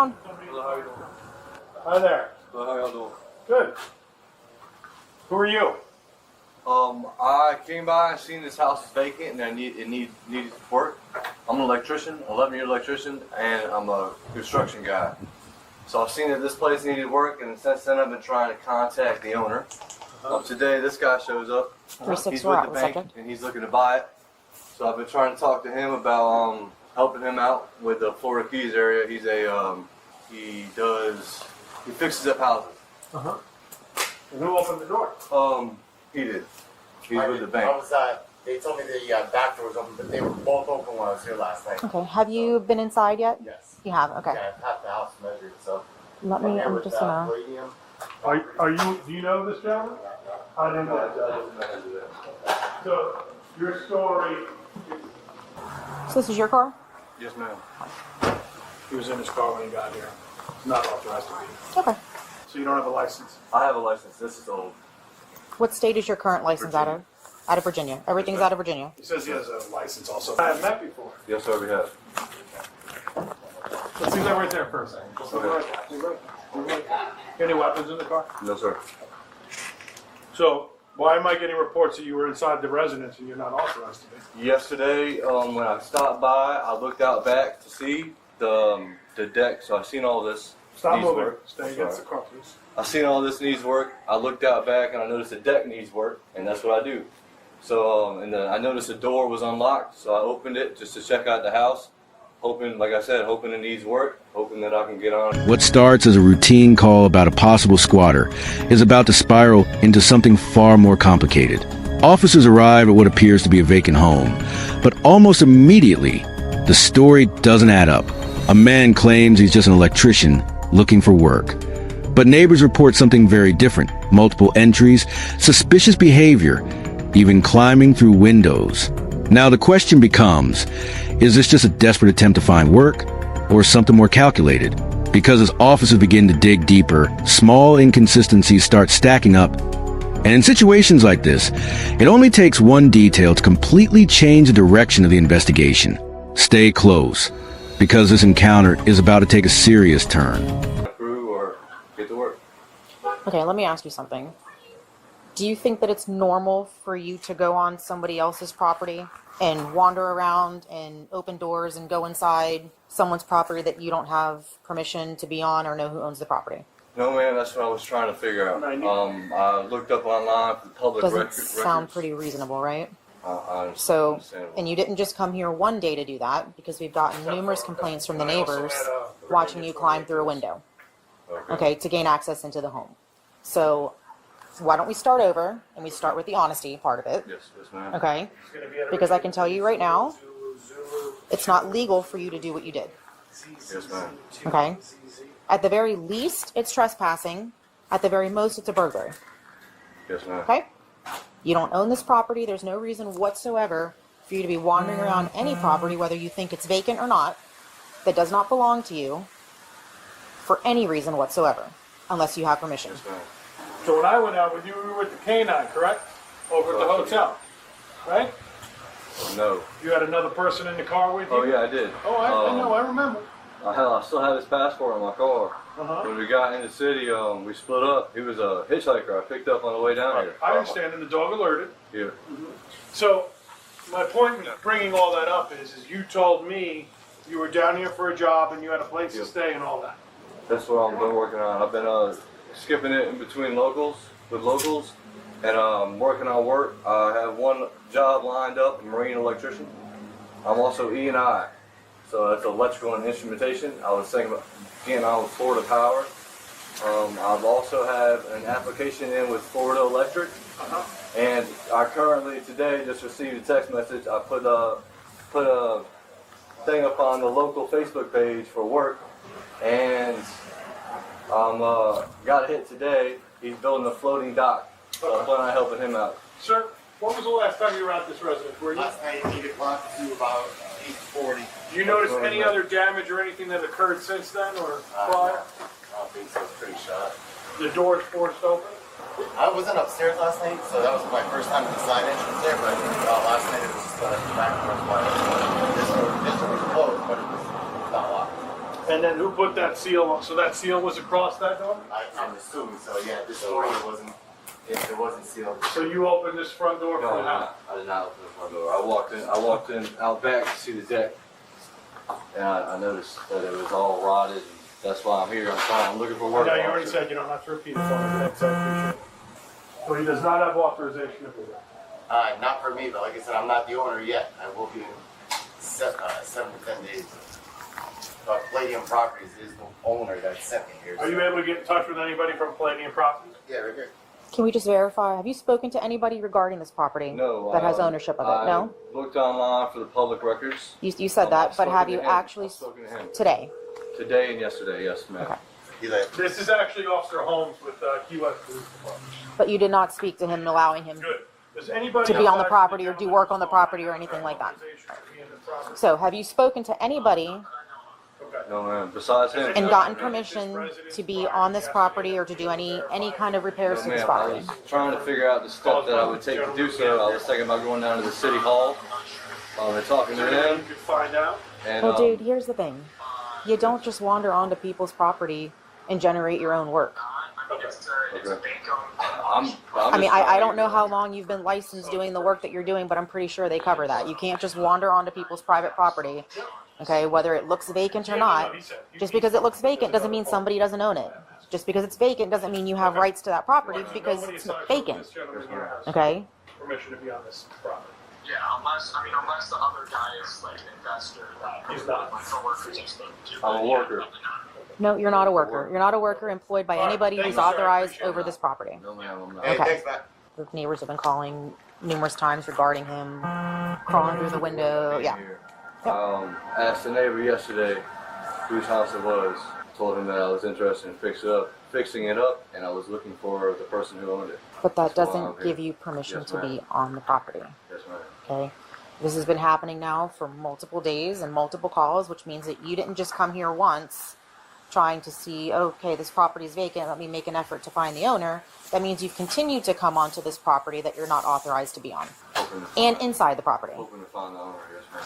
around. Hello, how you doing? Hi there. Hello, how y'all doing? Good. Who are you? I came by and seen this house is vacant and it needed work. I'm an electrician, 11-year electrician, and I'm a construction guy. So I've seen that this place needed work, and since then I've been trying to contact the owner. Today this guy shows up. He's with the bank and he's looking to buy it. So I've been trying to talk to him about helping him out with the Florida Keys area. He's a he fixes up houses. And who opened the door? He did. He's with the bank. I was, they told me the back door was open, but they were both open when I was here last night. Okay. Have you been inside yet? Yes. You have. Okay. Yeah, I've had the house measured, so. Let me. I'm just gonna. Palladium. Are you? Do you know this gentleman? I didn't know. So your story. So this is your car? Yes, ma'am. He was in his car when he got here. Not authorized to be. Okay. So you don't have a license. I have a license. This is old. What state is your current license out of? Out of Virginia. Everything's out of Virginia. He says he has a license also. I have met before. Yes, sir, we have. Let's leave that right there first. Any weapons in the car? No, sir. So why am I getting reports that you were inside the residence and you're not authorized to be? Yesterday, when I stopped by, I looked out back to see the deck. So I seen all this. Stop needs moving. work. Stay against the car, please. I seen all this needs work. I looked out back and I noticed the deck needs work, and that's what I do. So and then I noticed the door was unlocked, so I opened it just to check out the house, hoping, like I said, hoping it needs work, hoping that I can get on. What starts as a routine call about a possible squatter is about to spiral into something far more complicated. Officers arrive at what appears to be a vacant home, but almost immediately, the story doesn't add up. A man claims he's just an electrician looking for work. But neighbors report something very different. Multiple entries, suspicious behavior, even climbing through windows. Now the question becomes, is this just a desperate attempt to find work, or something more calculated? Because as officers begin to dig deeper, small inconsistencies start stacking up. And in situations like this, it only takes one detail to completely change the direction of the investigation. Stay close, because this encounter is about to take a serious turn. Okay, let me ask you something. Do you think that it's normal for you to go on somebody else's property and wander around and open doors and go inside someone's property that you don't have permission to be on or know who owns the property? No, man, that's what I was trying to figure out. I looked up online for public records. Doesn't sound pretty reasonable, right? So, and you didn't just come here one day to do that, because we've gotten numerous complaints from the neighbors watching you climb through a window, okay, to gain access into the home. So why don't we start over and we start with the honesty part of it? Yes, ma'am. Okay? Because I can tell you right now, it's not legal for you to do what you did. Yes, ma'am. Okay? At the very least, it's trespassing. At the very most, it's a burglary. Yes, ma'am. Okay? You don't own this property. There's no reason whatsoever for you to be wandering around any property, whether you think it's vacant or not, that does not belong to you for any reason whatsoever, unless you have permission. Yes, ma'am. So when I went out with you, we were with the canine, correct? Over at the hotel, right? No. You had another person in the car with you? Oh, yeah, I did. Oh, I know, I remember. I still have his passport in my car. When we got in the city, we split up. He was a hitchhiker I picked up on the way down here. I understand, and the dog alerted. Yeah. So my point in bringing all that up is you told me you were down here for a job and you had a place to stay and all that. That's what I've been working on. I've been skipping it in between locals, and working on work. I have one job lined up, a marine electrician. I'm also E&I, so that's electrical and instrumentation. I was thinking about getting on with Florida Power. I've also have an application in with Florida Electric, and I currently today just received a text message. I put a thing up on the local Facebook page for work, and got a hit today. He's building a floating dock, so I plan on helping him out. Sir, when was the last time you were at this residence? Were you? Last night, 8 o'clock to about 8:40. Do you notice any other damage or anything that occurred since then, or prior? I don't think so. It's pretty shot. The doors forced open? I wasn't upstairs last night, so that was my first time with the side entrance there, but last night it was just the back door was wide open. This one was closed, but it was not locked. And then who put that seal on? So that seal was across that door? I'm assuming so, yeah. This door it wasn't sealed. So you opened this front door No, for the house? I did not open the front door. I walked in out back to see the deck, and I noticed that it was all rotted. And that's why I'm here. I'm looking for work. No, you already said you don't have to repeat it for me. That's appreciate it. So he does not have authorization to do that. Not for me, but like I said, I'm not the owner yet. I will be in 7 to 10 days. But Palladium Properties is the owner that sent me here. Are you able to get in touch with anybody from Palladium Properties? Yeah, right here. Can we just verify? Have you spoken to anybody regarding this property? No. That has ownership of it? No? I looked online for the public records. You said that, but have you actually spoken to him today? today and yesterday? Yes, ma'am. Okay. This is actually Officer Holmes with Key West Police Department. But you did not speak to him and allowing him Good. Does anybody to be on the outside property or do gentleman work on the property or anything like that? authorization to be in the property? So have you spoken to anybody Okay. No, ma'am. Besides him. and no, gotten ma'am. permission to be on this property or to do any kind of repairs No, to this ma'am. I property? was trying to figure out the step that I would take to do so. I was thinking about going down to the city hall and talking to You them. could find out. And, Well, dude, here's the thing. You don't just wander onto people's property and generate your own work. okay. I mean, I don't know how long you've been licensed doing the work that you're doing, but I'm pretty sure they cover that. You can't just wander onto people's private property, okay, whether it looks vacant or not. Just because it looks vacant doesn't mean somebody doesn't own it. Just because it's vacant doesn't mean you have rights to that property because it's vacant, okay? Permission to be on this property. Yeah, unless the other guy is like an investor that He's not. my coworkers are spoken to. I'm a worker. No, you're not a worker. You're not a worker employed by anybody who's authorized over this property. No, ma'am, I'm not. Hey, Okay. thanks, Matt. The neighbors have been calling numerous times regarding him crawling through the window. Yeah. Asked the neighbor yesterday whose house it was. Told him that I was interested in fixing it up, and I was looking for the person who owned it. But that That's why I'm doesn't here. give you permission Yes, to be ma'am. on the property. Yes, ma'am. Okay. This has been happening now for multiple days and multiple calls, which means that you didn't just come here once trying to see, okay, this property is vacant, let me make an effort to find the owner. That means you've continued to come onto this property that you're not authorized to be on. And inside the property. Hoping to find the owner, yes, ma'am.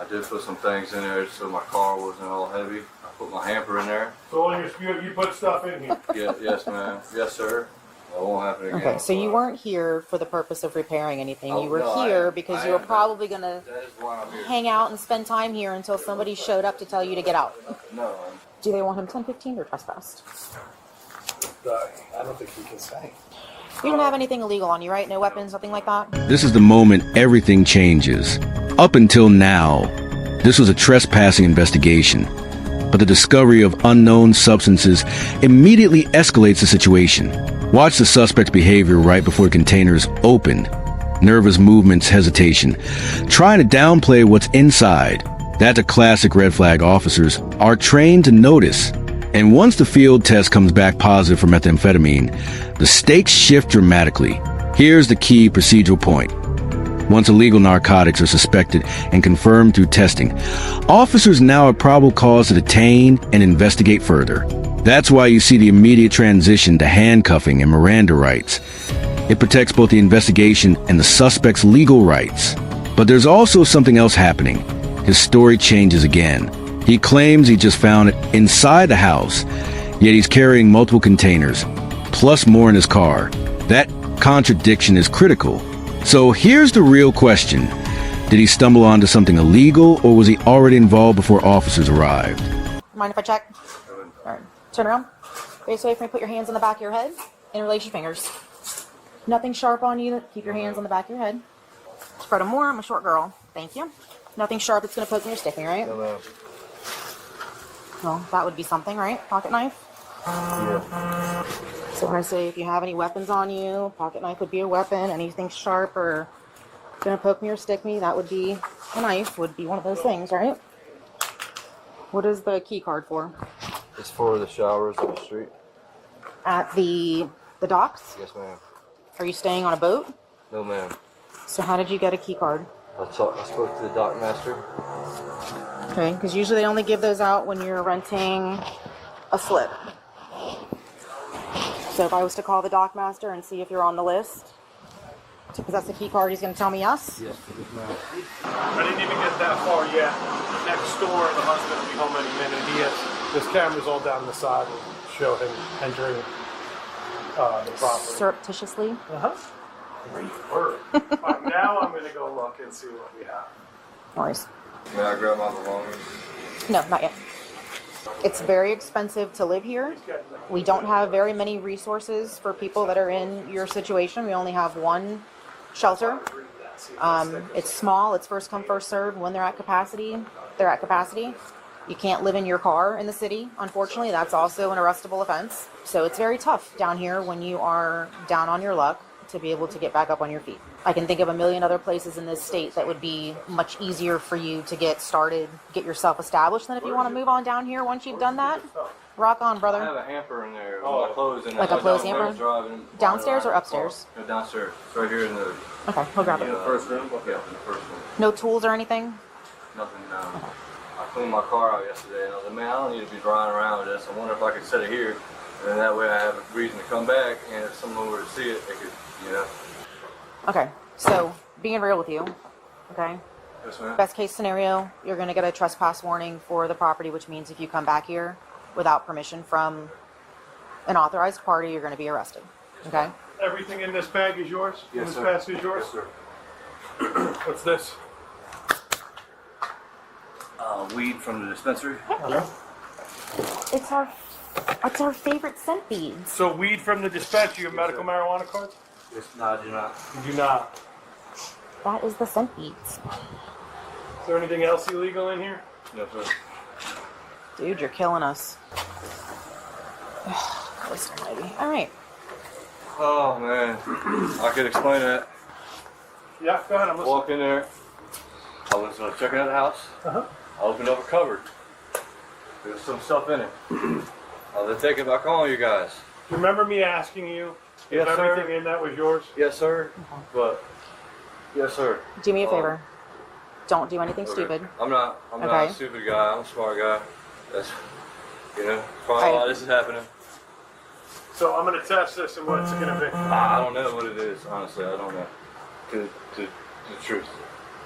I did put some things in there so my car wasn't all heavy. I put my hamper in there. So all you put stuff in here. Yes, ma'am. Yes, sir. That won't happen again. Okay, so you weren't here for the purpose of repairing anything. Oh, You were no, here I because you were am. probably going to That is why I'm here. hang out and spend time here until somebody showed up to tell you to get out. No, Do they want him 10-15 or trespassed? I don't think he can say. You don't have anything illegal on you, right? No weapons, nothing like that? This is the moment everything changes. Up until now, this was a trespassing investigation. But the discovery of unknown substances immediately escalates the situation. Watch the suspect's behavior right before the containers open. Nervous movements, hesitation. Trying to downplay what's inside. That's a classic red flag officers are trained to notice. And once the field test comes back positive for methamphetamine, the stakes shift dramatically. Here's the key procedural point. Once illegal narcotics are suspected and confirmed through testing, officers now have probable cause to detain and investigate further. That's why you see the immediate transition to handcuffing and Miranda rights. It protects both the investigation and the suspect's legal rights. But there's also something else happening. His story changes again. He claims he just found it inside the house, yet he's carrying multiple containers, plus more in his car. That contradiction is critical. So here's the real question. Did he stumble onto something illegal, or was he already involved before officers arrived? Mind if I check? All right. Turn around. Face away from me. Put your hands on the back of your head. Interlace your fingers. Nothing sharp on you. Keep your hands on the back of your head. Spread them more. I'm a short girl. Thank you. Nothing sharp that's going to poke me or stick me, right? no, ma'am. Well, that would be something, right? Pocket knife? Yeah. So when I say if you have any weapons on you, pocket knife would be a weapon. Anything sharp or going to poke me or stick me, that would be a knife, would be one of those things, right? What is the key card for? It's for the showers on the street. At the docks? Yes, ma'am. Are you staying on a boat? No, ma'am. So how did you get a key card? I spoke to the dock master. Okay, because usually they only give those out when you're renting a slip. So if I was to call the dock master and see if you're on the list, because that's the key card, he's going to tell me yes? Yes, ma'am. I didn't even get that far yet. Next door, the husband will be home any minute. He has This camera's all down the side will show him entering the property. Surreptitiously. Uh-huh. Great word. Alright, now I'm gonna go look and see what we have. No worries. May I grab my belongings? No, not yet. It's very expensive to live here. We don't have very many resources for people that are in your situation. We only have one shelter. It's small. It's first come, first served. When they're at capacity, they're at capacity. You can't live in your car in the city, unfortunately. That's also an arrestable offense. So it's very tough down here when you are down on your luck to be able to get back up on your feet. I can think of a million other places in this state that would be much easier for you to get started, get yourself established than if you want to move on down here once you've done that. Rock on, I brother. have a hamper in there with my clothes in it. Like a clothes hamper? Driving Downstairs or upstairs? No, downstairs. It's right here in the Okay, we'll grab it. first room. Yeah, in the first room. No tools or anything? Nothing. I cleaned my car out yesterday, and I was like, man, I don't need to be driving around with this. I wonder if I could set it here, and then that way I have a reason to come back, and if someone were to see it, they could, you know. Okay, so being real with you, okay? Yes, ma'am. Best case scenario, you're going to get a trespass warning for the property, which means if you come back here without permission from an authorized party, you're going to be arrested. Okay? Everything in this bag is yours? Yes, in this sir. basket is yours? Yes, sir. What's this? Weed from the dispensary. It's our favorite scent beads. So weed from the dispensary, you have medical marijuana cards? Yes, no, I do not. You do not. That is the scent beads. Is there anything else illegal in here? No, sir. Dude, you're killing us. Christ almighty. All right. Oh, man. I could explain that. Yeah, go ahead, I'm listening. Walk in there. I was checking out the house. Uh-huh. I opened up a cupboard. There was some stuff in it. I was thinking about calling you guys. Do you remember me asking you Yes, if sir. everything in that was yours? Yes, sir. But, yes, sir. Do me a favor. Don't do anything Okay. stupid. I'm not Okay. a stupid guy. I'm a smart guy. That's, probably why this is happening. So I'm going to test this and what's it going to be? I don't know what it is, honestly. I don't know. To the truth.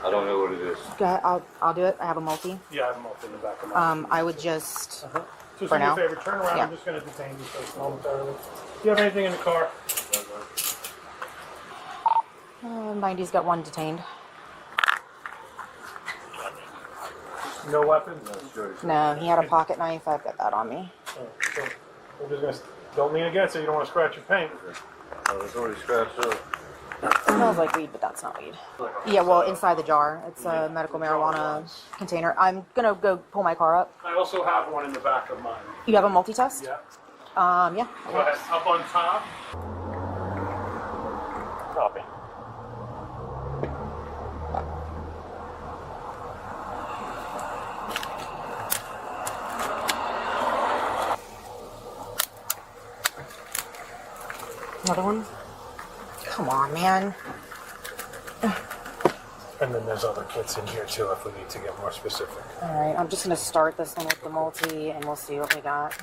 I don't know what it is. Go ahead, I'll do it. I have a multi. Yeah, I have them up in the back of my I would just... So for do me now? a favor, turn around. Yeah. I'm just going to detain you for momentarily. Do you have anything in the car? 90's got one detained. No weapons? No, he had a pocket knife. I've got that on me. So we're just going to... Don't lean against it. You don't want to scratch your paint. It's already scratched up. It smells like weed, but that's not weed. Yeah, well, inside the jar. It's a medical marijuana container. I'm going to go pull my car up. I also have one in the back of mine. You have a multi-test? Yeah. Yeah. Go ahead. Up on top. Copy. Another one? Come on, man. And then there's other kits in here too if we need to get more specific. All right, I'm just going to start this one with the multi, and we'll see what we got.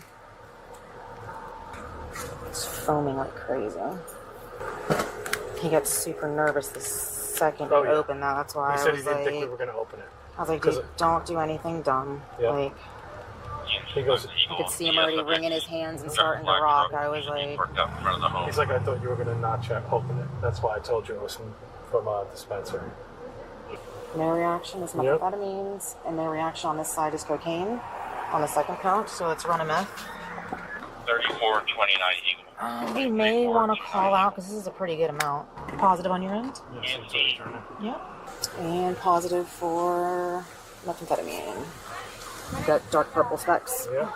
It's foaming like crazy. He got super nervous the second Oh, I yeah. opened that. That's why He I said he was didn't like, think we were going to open it. I was like, 'Cause dude, don't do anything dumb. Yeah. Like, He goes, I could see him already wringing his hands and starting to rock. I was like, he's like, I thought you were going to not open it. That's why I told you it was from a dispensary. no reaction is Yep. methamphetamines, and no reaction on this side is cocaine on the second count, so let's run a meth. 3429 Eagle. We may want to call out because this is a pretty good amount. Positive on your end? Yes, it's already turned in. Yep. And positive for methamphetamine. Got dark purple specks. Yeah.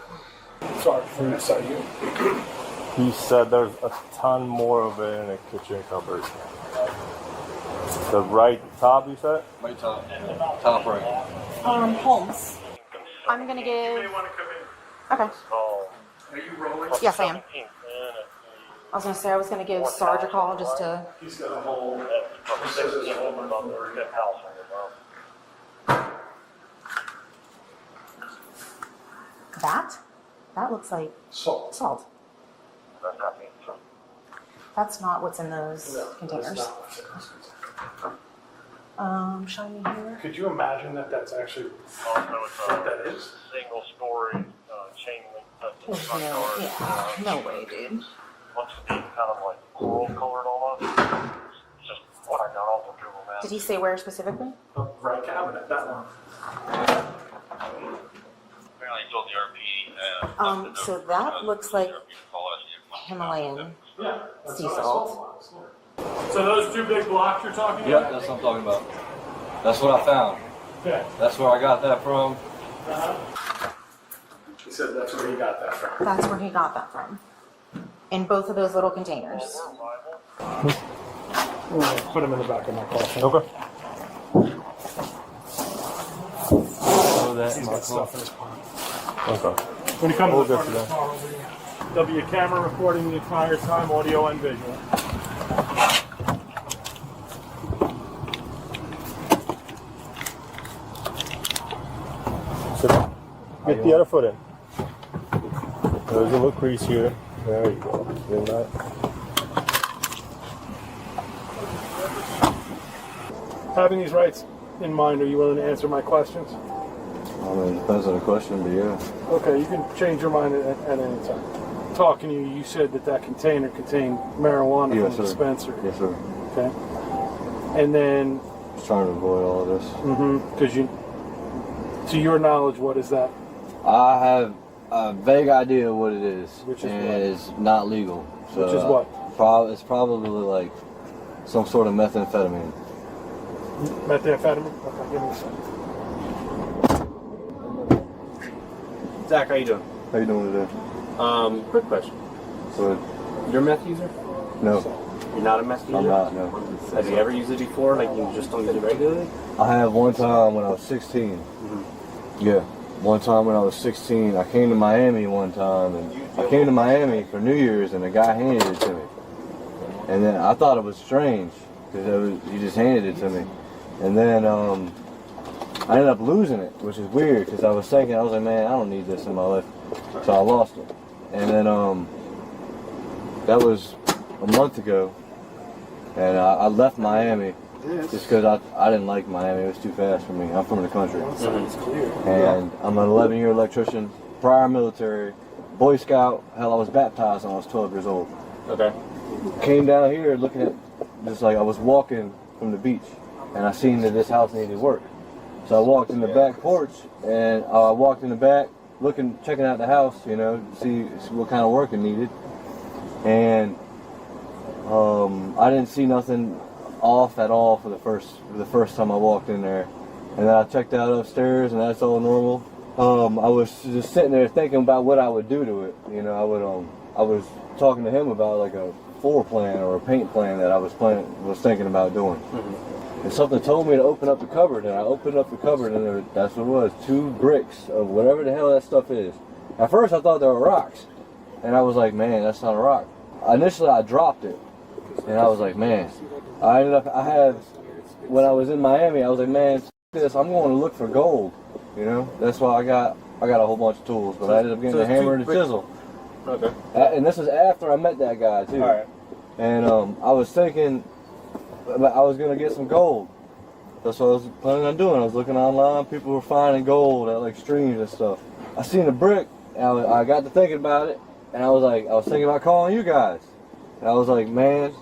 Sorry for SIU. He said there's a ton more of it in the kitchen cupboard. The right top, you said? Right top. Top right. Holmes. I'm gonna You may give. want to come in. Okay. Are you rolling? Yes, I am. I was gonna say I was gonna give Sarge a call just to. He's got a whole. That looks like Salt. salt. That's not what's in those containers. Shiny here. Could you imagine that that's actually what that is? Single story chain link to the There's front no, door. yeah, no way, dude. Looks to be kind of like coral colored almost. It's just what I got off of Google Maps. Did he say where specifically? The right cabinet, that one. Apparently he told the RP. So that looks like Himalayan Yeah. sea salt. So those two big blocks you're talking Yep, about? that's what I'm talking about. That's what I found. Okay. That's where I got that from. He said that's where he got that from. That's where he got that from. In both of those little containers. Put them in the back of my car. Okay. So that He's got stuff in his car. Okay. When he comes We'll to the get front to of the car, there'll be a camera recording the entire time, audio and visual. Sit down. Get the other foot in. There's a little crease here. There you go. In that. Having these rights in mind, are you willing to answer my questions? I mean, it depends on the question, but yeah. Okay, you can change your mind at any time. Talking to you, you said that container contained marijuana Yes, from the sir. dispenser. Yes, sir. Okay. And then, Just trying to avoid all of this. because to your knowledge, what is that? I have a vague idea of what it is. Which is and what? it's not legal. So Which is what? It's probably like some sort of methamphetamine. Methamphetamine? Okay, give me a second. Zach, how you doing? How you doing today? Quick question. So, You're a meth user? no, You're not a meth user? I'm not, no. Have you ever used it before? Like you just don't use it regularly? I have one time when I was 16. Yeah, one time when I was 16, I came to Miami one time, and I came to Miami for New Year's, and a guy handed it to me. And then I thought it was strange, because he just handed it to me. And then I ended up losing it, which is weird, because I was like, man, I don't need this in my life. So I lost it. And then that was a month ago, and I left Miami just because I didn't like Miami. It was too fast for me. I'm from the country. And I'm an 11-year electrician, prior military, Boy Scout. Hell, I was baptized when I was 12 years old. Okay. Came down here looking at, just like I was walking from the beach, and I seen that this house needed work. So I walked in the back porch, and I walked in the back, checking out the house, see what kind of work it needed. And I didn't see nothing off at all for the first time I walked in there. And then I checked out upstairs, and that's all normal. I was just sitting there thinking about what I would do to it. I was talking to him about like a floor plan or a paint plan that I was thinking about doing. And something told me to open up the cupboard, and I opened up the cupboard, and that's what it was, 2 bricks of whatever the hell that stuff is. At first I thought they were rocks, and I was like, man, that's not a rock. Initially I dropped it, and I was like, man, when I was in Miami, I was like, man, this, I'm going to look for gold, That's why I got a whole bunch of tools, but I ended up getting the hammer and the chisel. Okay. And this was after I met that guy too. All right. And I was thinking I was gonna get some gold. That's what I was planning on doing. I was looking online. People were finding gold at like streams and stuff. I seen a brick, and I got to thinking about it, and I was thinking about calling you guys. And I was like, man,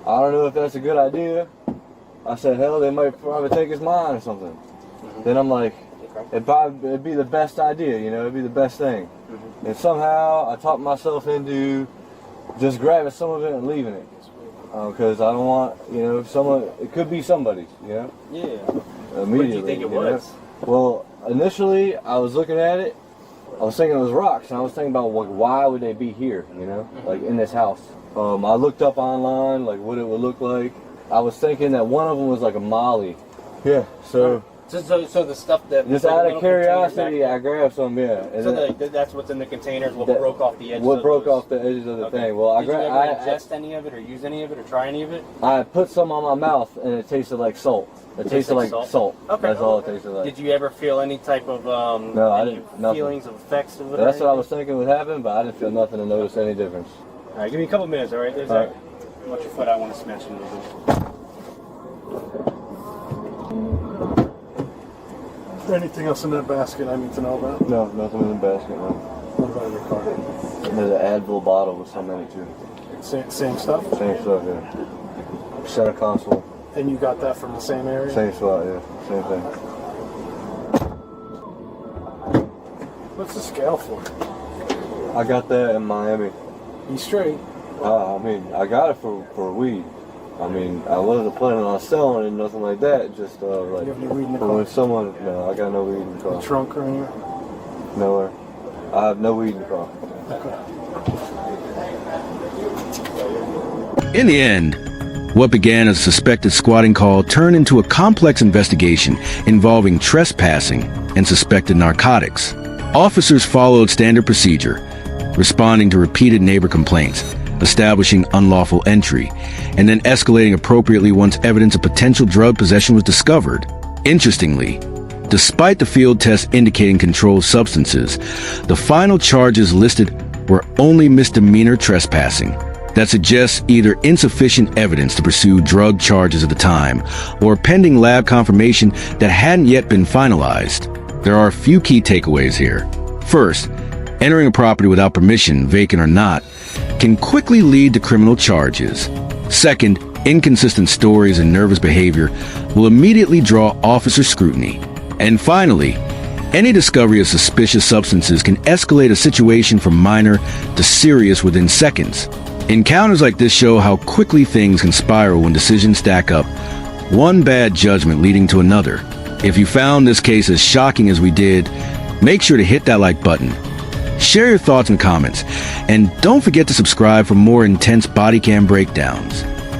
I don't know if that's a good idea. I said, hell, they might probably take his mind or something. Then I'm like, it'd be the best idea, it'd be the best thing. And somehow I talked myself into just grabbing some of it and leaving it. Because I don't want, it could be somebody's, Yeah. Immediately. What did you think it was? Well, initially I was looking at it, I was thinking it was rocks, and I was thinking about why would they be here, like in this house. I looked up online, like what it would look like. I was thinking that one of them was like a molly. Yeah, so the stuff that just like out of little curiosity, container I grabbed some, yeah. And so that's what's in the containers. What broke off the edges? What broke off the edges of the thing? Well, Did you ever ingest any of it, or use any of it, or try any of it? I put some on my mouth, and it tasted like salt. It tasted like salt. Okay. That's all it tasted like. Did you ever feel any type of No, I any didn't. Nothing. feelings of effects of it? That's what I was thinking would happen, but I didn't feel nothing to notice any difference. All right, give me a couple minutes. All right, there's All right. watch your foot. I want to mention this. Anything else in that basket I need to know about? No, nothing in the basket, no. What about your car? There's an Advil bottle with some in it too. Same stuff? Same stuff, yeah. Center console. And you got that from the same area? Same spot, yeah. Same thing. What's the scale for? I got that in Miami. You straight? I mean, I got it for weed. I mean, I wasn't planning on selling it, nothing like that. Just like, You have any weed in the for car? when someone, no, I got no weed in the The car. trunk or anywhere? Nowhere. I have no weed in the car. Okay. In the end, what began as a suspected squatting call turned into a complex investigation involving trespassing and suspected narcotics. Officers followed standard procedure, responding to repeated neighbor complaints, establishing unlawful entry, and then escalating appropriately once evidence of potential drug possession was discovered. Interestingly, despite the field test indicating controlled substances, the final charges listed were only misdemeanor trespassing. That suggests either insufficient evidence to pursue drug charges at the time, or pending lab confirmation that hadn't yet been finalized. There are a few key takeaways here. First, entering a property without permission, vacant or not, can quickly lead to criminal charges. Second, inconsistent stories and nervous behavior will immediately draw officer scrutiny. And finally, any discovery of suspicious substances can escalate a situation from minor to serious within seconds. Encounters like this show how quickly things can spiral when decisions stack up, one bad judgment leading to another. If you found this case as shocking as we did, make sure to hit that like button. Share your thoughts and comments, and don't forget to subscribe for more intense body cam breakdowns.